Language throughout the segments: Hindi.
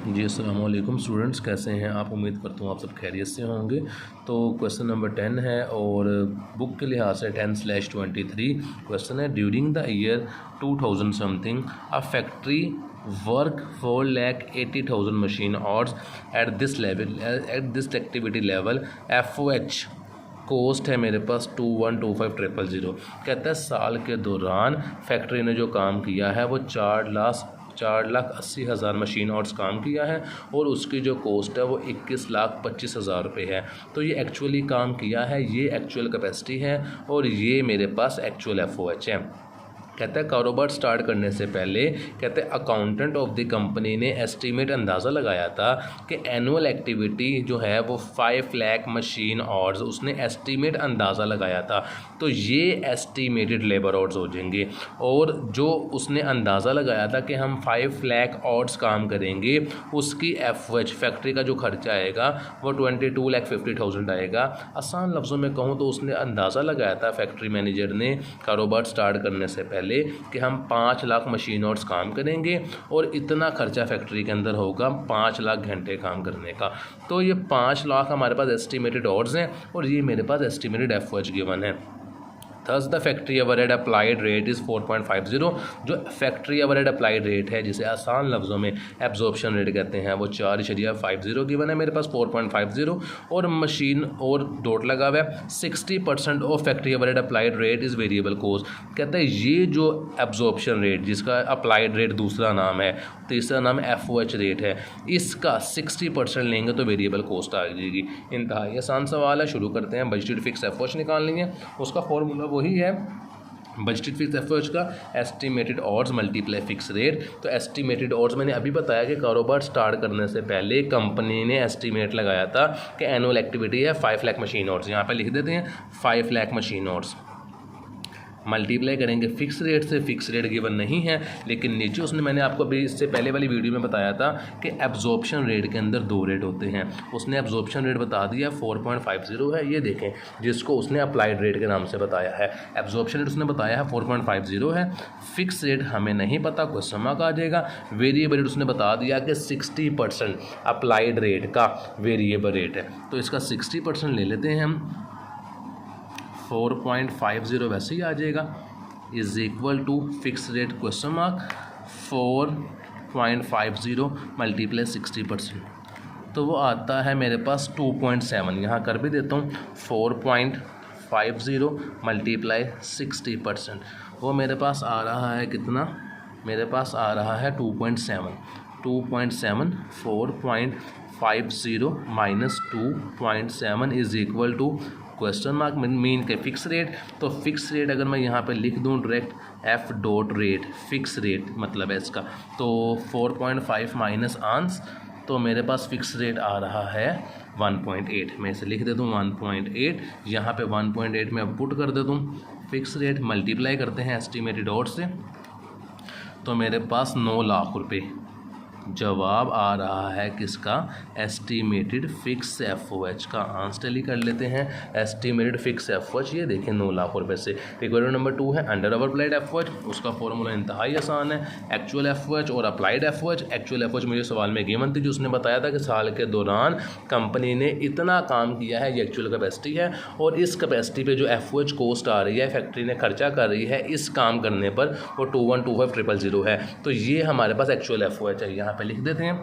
जी अस्सलाम वालेकुम स्टूडेंट्स, कैसे हैं आप। उम्मीद करता हूँ आप सब खैरियत से होंगे। तो क्वेश्चन नंबर 10 है और बुक के लिहाज से 10/23 क्वेश्चन है। During the year 2000 something a factory work 4,80,000 machine hours at this activity level FOH cost है मेरे पास 2125,000। कहता है साल के दौरान फैक्ट्री ने जो काम किया है वो 4,80,000 मशीन आवर्स काम किया है और उसकी जो कॉस्ट है वो 21,25,000 रुपये है। तो ये एक्चुअली काम किया है, ये एक्चुअल कैपेसिटी है और ये मेरे पास एक्चुअल FOH है। कहता है कारोबार स्टार्ट करने से पहले कहते हैं अकाउंटेंट ऑफ द कंपनी ने एस्टीमेट अंदाज़ा लगाया था कि एनुअल एक्टिविटी जो है वो 5 लाख मशीन आवर्स, उसने एस्टीमेट अंदाज़ा लगाया था। तो ये एस्टीमेटेड लेबर आवर्स हो जाएंगे और जो उसने अंदाज़ा लगाया था कि हम 5 लाख आवर्स काम करेंगे, उसकी FOH फैक्ट्री का जो खर्चा आएगा वो 22,50,000 आएगा। आसान लफ्ज़ों में कहूँ तो उसने अंदाज़ा लगाया था फैक्ट्री मैनेजर ने कारोबार स्टार्ट करने से पहले कि हम 5 लाख मशीन आवर्स काम करेंगे और इतना खर्चा फैक्ट्री के अंदर होगा 5 लाख घंटे काम करने का। तो ये 5 लाख हमारे पास एस्टिमेटेड आवर्स हैं और ये मेरे पास एस्टिमेटेड FOH गिवन है। Thus the factory overhead applied rate is 4.50। जो फैक्ट्री ओवरहेड अप्लाइड रेट है, जिसे आसान लफ्ज़ों में एब्जॉर्प्शन रेट कहते हैं, वो 4.50 गिवन है मेरे पास 4.50 और मशीन और डॉट लगा हुआ है। 60% of factory overhead applied rate is variable cost. कहता है ये जो एब्जॉर्प्शन रेट, जिसका अप्लाइड रेट दूसरा नाम है, तीसरा नाम FOH रेट है, इसका 60% लेंगे तो वेरिएबल कॉस्ट आ जाएगी। इंतहाई आसान सवाल है, शुरू करते हैं। बजटेड फिक्स FOH निकालनी है, उसका फॉर्मूला वही है बजटेड फिक्स FOH का, estimated hours multiply fix rate. तो एस्टिमेटेड आवर्स मैंने अभी बताया कि कारोबार स्टार्ट करने से पहले कंपनी ने एस्टिमेट लगाया था कि एनुअल एक्टिविटी है 5 लाख मशीन आवर्स। यहाँ पे लिख देते हैं 5 लाख मशीन आवर्स, मल्टीप्लाई करेंगे फिक्स रेट से। फिक्स रेट गिवन नहीं है, लेकिन नीचे उसने, मैंने आपको अभी इससे पहले वाली वीडियो में बताया था कि एब्जॉर्प्शन रेट के अंदर 2 रेट होते हैं। उसने एब्जॉर्प्शन रेट बता दिया 4.50 है, ये देखें, जिसको उसने अप्लाइड रेट के नाम से बताया है। एब्जॉर्प्शन रेट उसने बताया है 4.50 है। फिक्स रेट हमें नहीं पता, क्वेश्चन मार्क आ जाएगा। वेरिएबल रेट उसने बता दिया कि 60% अप्लाइड रेट का वेरिएबल रेट है, तो इसका 60% ले लेते हैं हम। 4.50 वैसे ही आ जाएगा, is equal to fix rate question mark 4.50 multiply 60%, तो वो आता है मेरे पास 2.7। यहाँ कर भी देता हूँ 4.50 मल्टीप्लाई 60%, वो मेरे पास आ रहा है कितना, मेरे पास आ रहा है 2.7। 4.50 minus 2.7 is equal to question mark mean के फिक्स रेट। तो फिक्स रेट अगर मैं यहाँ पे लिख दूँ direct F dot rate, fix rate मतलब है इसका, तो 4.5 माइनस आंस, तो मेरे पास फिक्स रेट आ रहा है 1.8। मैं इसे लिख देता हूँ 1.8, यहाँ पे 1.8 में अब पुट कर देता हूँ फिक्स रेट, मल्टीप्लाई करते हैं एस्टिमेटेड आउट से, तो मेरे पास 9 लाख रुपये जवाब आ रहा है किसका, एस्टीमेटेड फिक्स FOH का। आंसर टैली कर लेते हैं, एस्टीमेटेड फिक्स FOH ये देखें 9 लाख रुपए से। रिक्वायरमेंट नंबर 2 है अंडर अप्लाइड FOH, उसका फॉर्मूला इंतहाई आसान है, एक्चुअल FOH और अप्लाइड FOH। एक्चुअल FOH मुझे सवाल में गिवन थी, जो उसने बताया था कि साल के दौरान कंपनी ने इतना काम किया है, ये एक्चुअल कैपेसिटी है और इस कैपेसिटी पे जो FOH कॉस्ट आ रही है, फैक्ट्री ने खर्चा कर रही है इस काम करने पर, वो 2125,000 है। तो ये हमारे पास एक्चुअल FOH है। यहाँ पे लिख देते हैं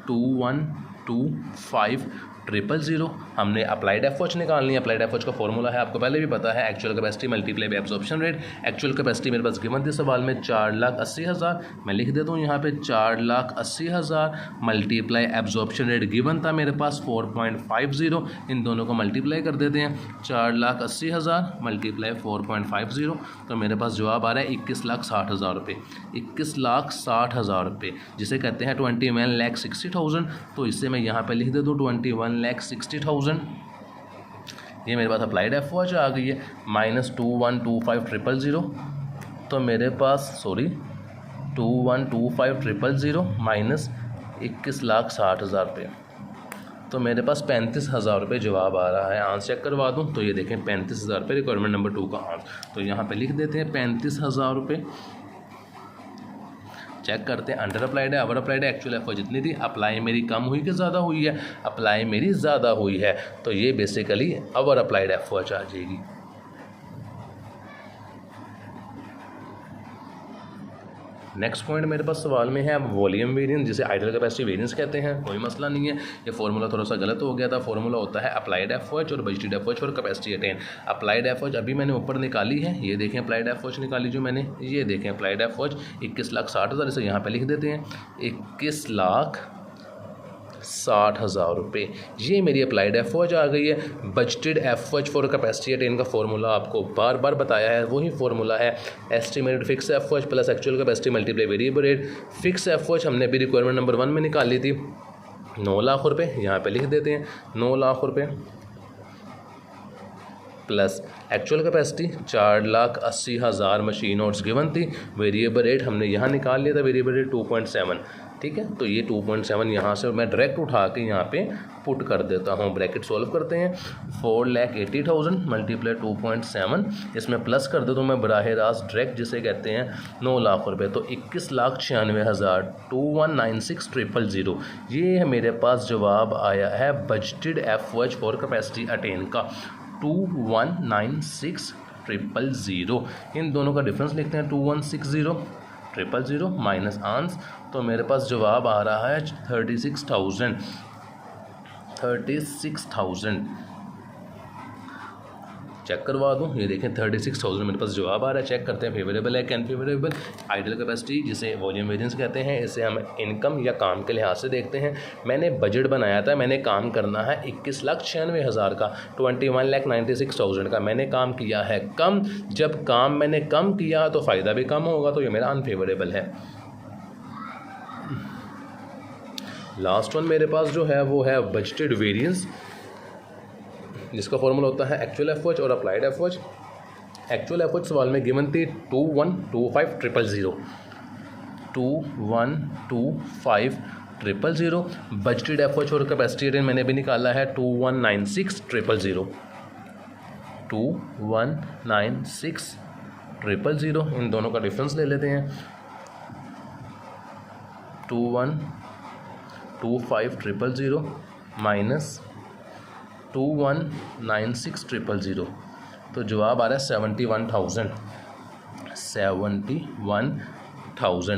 2125,000। हमने अप्लाइड FOH निकालनी है। अप्लाइड FOH का फॉर्मूला है, आपको पहले भी पता है, actual capacity multiply by absorption rate. Actual capacity मेरे पास गिवन थी सवाल में 4,80,000, मैं लिख देता हूँ यहाँ पे 4,80,000 मल्टीप्लाई एब्जॉर्प्शन रेट गिवन था मेरे पास 4.50। इन दोनों को मल्टीप्लाई कर देते हैं, 4,80,000 मल्टीप्लाई 4.50, तो मेरे पास जवाब आ रहा है 21,60,000 रुपये। 21,60,000 रुपये जिसे कहते हैं 21,60,000। तो इससे मैं यहाँ पे लिख दे दूँ 21,60,000। ये मेरे पास अप्लाइड FOH आ गई है, माइनस 2125,000, तो मेरे पास 2125,000 माइनस 21,60,000 रुपये, तो मेरे पास 35,000 रुपये जवाब आ रहा है। आंसर चेक करवा दूँ तो ये देखें 35,000 रुपये रिक्वायरमेंट नंबर 2 का आंसर। तो यहाँ पे लिख देते हैं 35,000 रुपये। चेक करते हैं, अंडर अप्लाइड है, ओवर अप्लाइड है, एक्चुअल एफ जितनी थी, अप्लाई मेरी कम हुई कि ज़्यादा हुई है, अप्लाई मेरी ज़्यादा हुई है, तो ये बेसिकली ओवर अप्लाइड एफ आ जाएगी। नेक्स्ट पॉइंट मेरे पास सवाल में है वॉल्यूम वेरिएंस, जिसे आइडल कैपेसिटी वेरिएंस कहते हैं। कोई मसला नहीं है, ये फार्मूला थोड़ा सा गलत हो गया था। फार्मूला होता है अप्लाइड एफओएच और बजटेड एफओएच और कैपेसिटी अटेन। अप्लाइड एफओएच अभी मैंने ऊपर निकाली है, ये देखें अप्लाइड एफओएच निकाली जो मैंने, ये देखें अप्लाइड एफओएच 21,60,000, इसे यहाँ पे लिख देते हैं 21,60,000 रुपये, ये मेरी अप्लाइड एफओएच आ गई है। Budgeted FOH for capacity attain का फार्मूला आपको बार बार बताया है, वही फार्मूला है estimated fix FOH plus actual capacity multiply variable rate. Fix FOH हमने भी रिक्वायरमेंट नंबर 1 में निकाली थी 9 लाख रुपये, यहाँ पे लिख देते हैं 9 लाख रुपये plus actual capacity 4,80,000 machine hours given थी। वेरिएबल रेट हमने यहाँ निकाल लिया था, वेरिएबल रेट 2.7, ठीक है। तो ये 2.7 यहाँ से मैं डायरेक्ट उठा के यहाँ पे पुट कर देता हूँ, ब्रैकेट सॉल्व करते हैं। 4,80,000 मल्टीप्लाई 2.7, इसमें प्लस कर देता हूँ मैं बराह रास्त डायरेक्ट, जिसे कहते हैं 9 लाख रुपये, तो 21,96,000 21,96,000 ये मेरे पास जवाब आया है budgeted FOH for capacity attain का 21,96,000। इन दोनों का डिफरेंस लिखते हैं 21,60,000 माइनस आंस, तो मेरे पास जवाब आ रहा है 36,000 चेक करवा दूँ, ये देखें 36,000 मेरे पास जवाब आ रहा है। चेक करते हैं फेवरेबल है कि अनफेवरेबल। आइडल कैपेसिटी जिसे वॉल्यूम वेरिएंस कहते हैं, इसे हम इनकम या काम के लिहाज से देखते हैं। मैंने बजट बनाया था, मैंने काम करना है 21,96,000 का, 21,96,000 का मैंने काम किया है कम। जब काम मैंने कम किया तो फ़ायदा भी कम होगा, तो ये मेरा अनफेवरेबल है। लास्ट वन मेरे पास जो है वो है बजटेड वेरिएंस, जिसका फॉर्मूला होता है एक्चुअल एफओएच और अप्लाइड एफओएच। एक्चुअल एफओएच सवाल में गिवन थी 21,25,000 21,25,000। बजटेड एफओएच और कैपेसिटी अटेन मैंने भी निकाला है 21,96,000 21,96,000। इन दोनों का डिफरेंस ले लेते हैं, 21,25,000 माइनस 21,96,000, तो जवाब आ रहा है 71,000।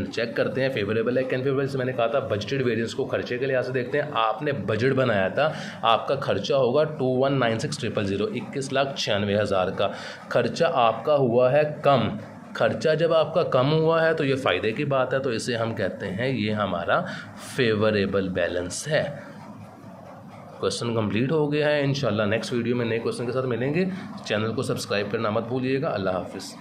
चेक करते हैं फेवरेबल है कि अनफेवरेबल। से मैंने कहा था बजटेड वेरिएंस को खर्चे के लिहाज से देखते हैं। आपने बजट बनाया था, आपका खर्चा होगा 21,96,000, 21,96,000 का खर्चा आपका हुआ है कम। खर्चा जब आपका कम हुआ है तो ये फ़ायदे की बात है, तो इसे हम कहते हैं ये हमारा फेवरेबल बैलेंस है। क्वेश्चन कंप्लीट हो गया है। इंशाल्लाह नेक्स्ट वीडियो में नए क्वेश्चन के साथ मिलेंगे। चैनल को सब्सक्राइब करना मत भूलिएगा। अल्लाह हाफिज़।